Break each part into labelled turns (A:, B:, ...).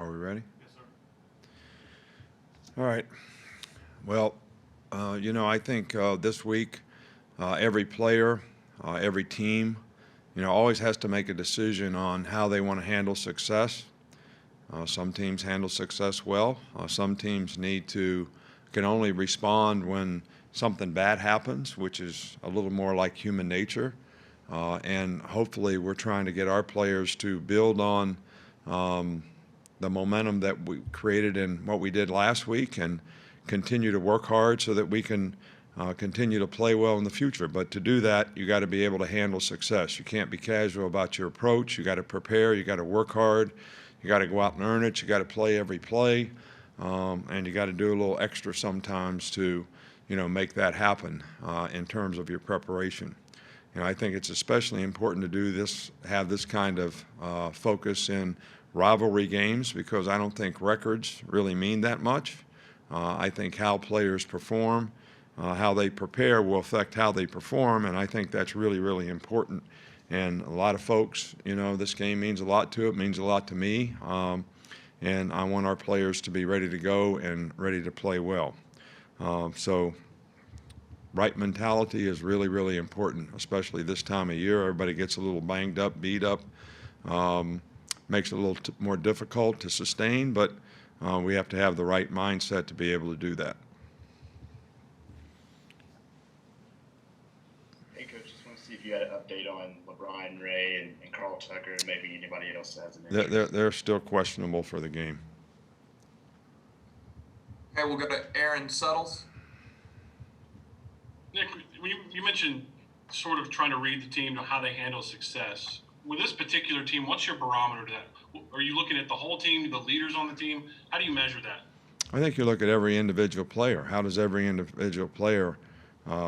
A: Are we ready?
B: Yes, sir.
A: All right. Well, I think this week every player, every team, always has to make a decision on how they want to handle success. Some teams handle success well. Some teams can only respond when something bad happens, which is a little more like human nature. And hopefully we're trying to get our players to build on the momentum that we created in what we did last week and continue to work hard so that we can continue to play well in the future. But to do that, you got to be able to handle success. You can't be casual about your approach. You got to prepare. You got to work hard. You got to go out and earn it. You got to play every play, and you got to do a little extra sometimes to, make that happen in terms of your preparation. I think it's especially important to do this, have this kind of focus in rivalry games because I don't think records really mean that much. I think how players perform, how they prepare will affect how they perform, and I think that's really, really important. And a lot of folks, this game means a lot to it, means a lot to me, and I want our players to be ready to go and ready to play well. So right mentality is really, really important, especially this time of year. Everybody gets a little banged up, beat up, makes it a little more difficult to sustain, but we have to have the right mindset to be able to do that.
C: Hey, Coach, just want to see if you had an update on LeBron, Ray, and Carl Tucker, and maybe anybody else that has an interest.
A: They're still questionable for the game.
D: Okay, we'll go to Aaron Suttles.
B: Nick, you mentioned sort of trying to read the team to how they handle success. With this particular team, what's your barometer to that? Are you looking at the whole team, the leaders on the team? How do you measure that?
A: I think you look at every individual player. How does every individual player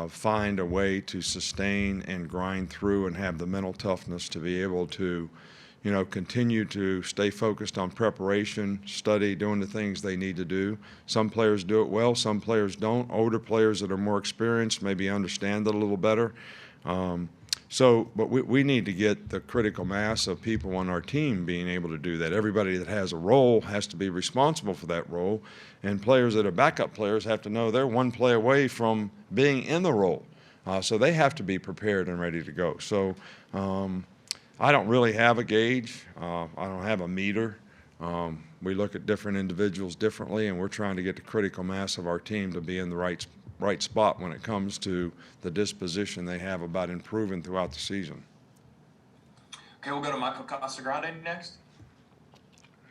A: find a way to sustain and grind through and have the mental toughness to be able to, continue to stay focused on preparation, study, doing the things they need to do. Some players do it well, some players don't. Older players that are more experienced maybe understand it a little better. But we need to get the critical mass of people on our team being able to do that. Everybody that has a role has to be responsible for that role, and players that are backup players have to know they're one play away from being in the role. So they have to be prepared and ready to go. So I don't really have a gauge. I don't have a meter. We look at different individuals differently, and we're trying to get the critical mass of our team to be in the right spot when it comes to the disposition they have about improving throughout the season.
D: Okay, we'll go to Michael Casagrande next.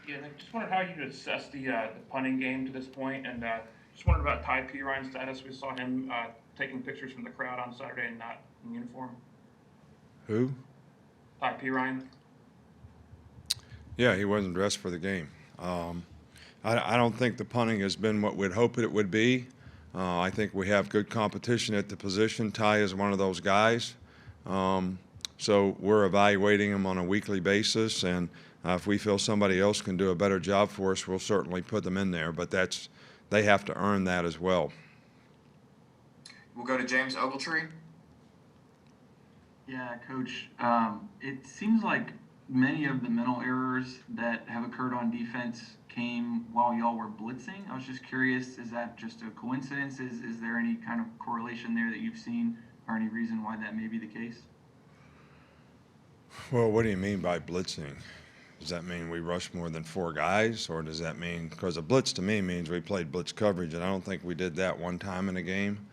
E: Yeah, I just wondered how you'd assess the punting game to this point, and just wondered about Ty Perine's status. We saw him taking pictures from the crowd on Saturday and not in uniform.
A: Who?
E: Ty Perine.
A: Yeah, he wasn't dressed for the game. I don't think the punting has been what we'd hoped it would be. I think we have good competition at the position. Ty is one of those guys. So we're evaluating him on a weekly basis, and if we feel somebody else can do a better job for us, we'll certainly put them in there. But they have to earn that as well.
D: We'll go to James Ogletree.
F: Yeah, Coach. It seems like many of the mental errors that have occurred on defense came while y'all were blitzing. I was just curious, is that just a coincidence? Is there any kind of correlation there that you've seen or any reason why that may be the case?
A: Well, what do you mean by blitzing? Does that mean we rushed more than 4 guys, or does that mean, because a blitz to me means we played blitz coverage, and I don't think we did that one time in a game.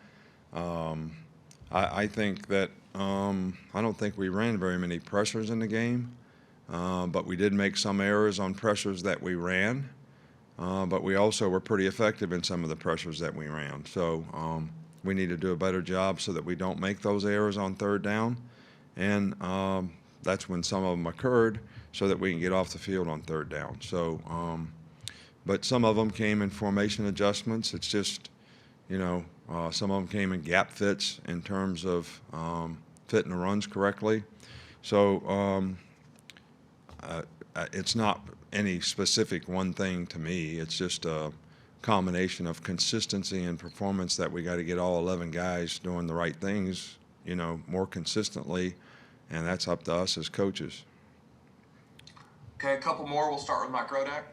A: I think that I don't think we ran very many pressures in the game. But we did make some errors on pressures that we ran. But we also were pretty effective in some of the pressures that we ran. So we need to do a better job so that we don't make those errors on third down. And that's when some of them occurred so that we can get off the field on third down. So, but some of them came in formation adjustments. It's just, some of them came in gap fits in terms of fitting the runs correctly. So, it's not any specific one thing to me. It's just a combination of consistency and performance that we got to get all 11 guys doing the right things, more consistently, and that's up to us as coaches.
D: Okay, a couple more. We'll start with Mike Rodak.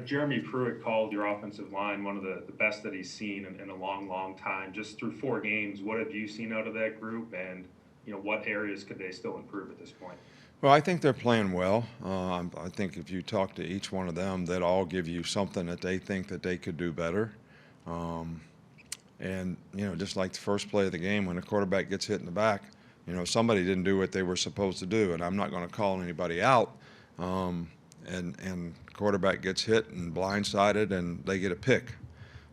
G: Jeremy Pruitt called your offensive line one of the best that he's seen in a long, long time. Just through 4 games, what have you seen out of that group, and what areas could they still improve at this point?
A: Well, I think they're playing well. I think if you talk to each one of them, they'll all give you something that they think that they could do better. And just like the first play of the game, when the quarterback gets hit in the back, somebody didn't do what they were supposed to do, and I'm not going to call anybody out. And quarterback gets hit and blindsided, and they get a pick.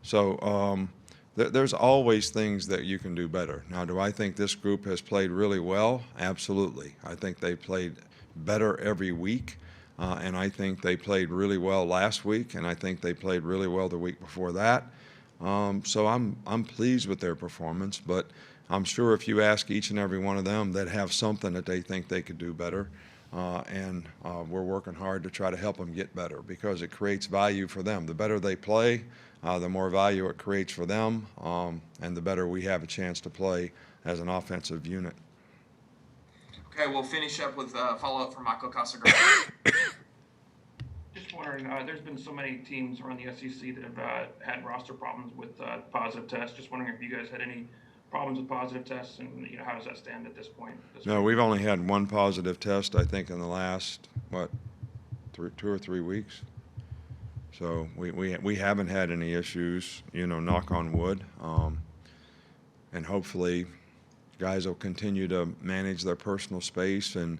A: So there's always things that you can do better. Now, do I think this group has played really well? Absolutely. I think they played better every week, and I think they played really well last week, and I think they played really well the week before that. So I'm pleased with their performance, but I'm sure if you ask each and every one of them, they'd have something that they think they could do better. And we're working hard to try to help them get better because it creates value for them. The better they play, the more value it creates for them, and the better we have a chance to play as an offensive unit.
D: Okay, we'll finish up with a follow-up from Michael Casagrande.
E: Just wondering, there's been so many teams around the SEC that have had roster problems with positive tests. Just wondering if you guys had any problems with positive tests, and how does that stand at this point?
A: No, we've only had one positive test, I think, in the last 2 or 3 weeks. So we haven't had any issues, knock on wood, and hopefully guys will continue to manage their personal space and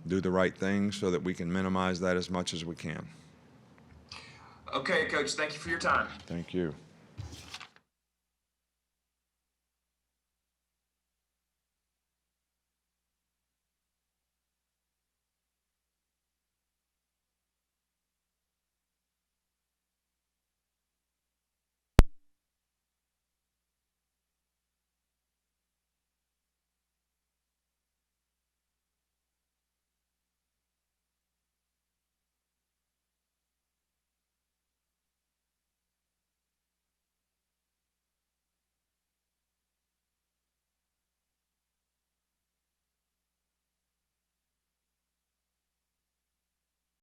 A: do the right things so that we can minimize that as much as we can.
D: Okay, Coach, thank you for your time.
A: Thank you.